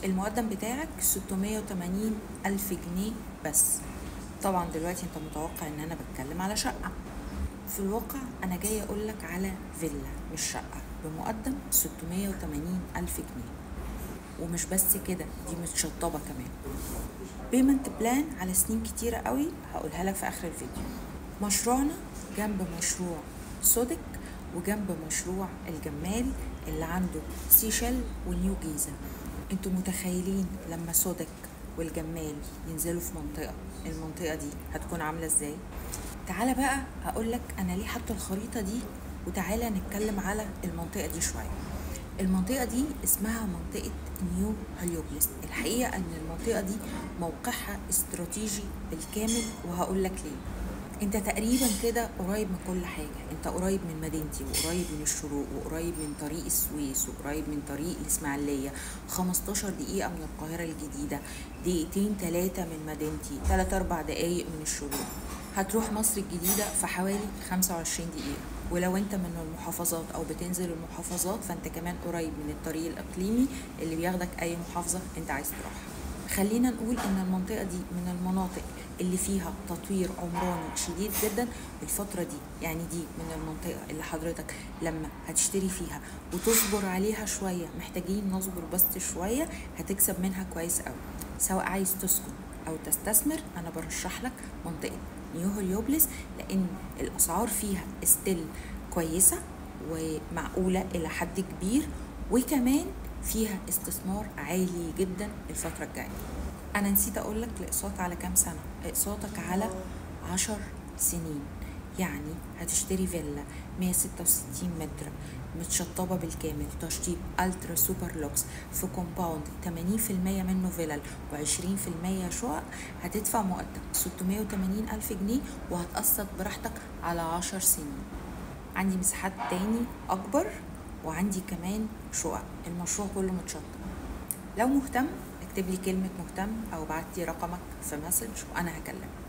المقدم بتاعك 680 ألف جنيه بس. طبعا دلوقتي انت متوقع ان انا بتكلم على شقة، في الواقع انا جاي اقولك على فيلا مش شقة بمقدم 680 ألف جنيه. ومش بس كده، دي متشطبة كمان بيمنت بلان على سنين كتيرة قوي، هقولها لك في اخر الفيديو. مشروعنا جنب مشروع سودك وجنب مشروع الجمال اللي عنده سيشل ونيو جيزة. انتوا متخيلين لما سودك والجمال ينزلوا في المنطقة دي هتكون عاملة ازاي؟ تعالى بقى هقولك انا ليه حاطه الخريطة دي، وتعالى نتكلم على المنطقة دي شوية. المنطقة دي اسمها منطقة نيو هليوبلس. الحقيقة ان المنطقة دي موقعها استراتيجي بالكامل، وهقولك ليه. انت تقريبا كده قريب من كل حاجة، انت قريب من مدينتي وقريب من الشروق وقريب من طريق السويس وقريب من طريق الاسماعيلية، 15 دقيقة من القاهرة الجديدة، دقيقتين 3 من مدينتي، 3-4 دقايق من الشروق. هتروح مصر الجديدة في حوالي 25 دقيقة. ولو انت من المحافظات او بتنزل المحافظات فانت كمان قريب من الطريق الاقليمي اللي بياخدك اي محافظة انت عايز تروحها. خلينا نقول ان المنطقة دي من المناطق اللي فيها تطوير عمراني شديد جدا الفترة دي. يعني دي من المنطقة اللي حضرتك لما هتشتري فيها وتصبر عليها شوية، محتاجين نصبر بس شوية، هتكسب منها كويس قوي. سواء عايز تسكن او تستثمر، انا برشح لك منطقة نيو هليوبلس، لان الاسعار فيها استيل كويسة ومعقولة الى حد كبير، وكمان فيها استثمار عالي جدا الفترة الجاية. انا نسيت اقولك الاقساط على كام سنة. اقساطك على 10 سنين. يعني هتشتري فيلا 166 متر متشطبة بالكامل، تشطيب الترا سوبر لوكس في كومباوند 80% منه فيلل و20% شقق. هتدفع مقدم 680 ألف جنيه وهتقسط براحتك على 10 سنين. عندي مساحات تاني أكبر، وعندي كمان شقق. المشروع كله متشطب. لو مهتم اكتب لي كلمة مهتم أو بعت لي رقمك في مسج وأنا هكلمك.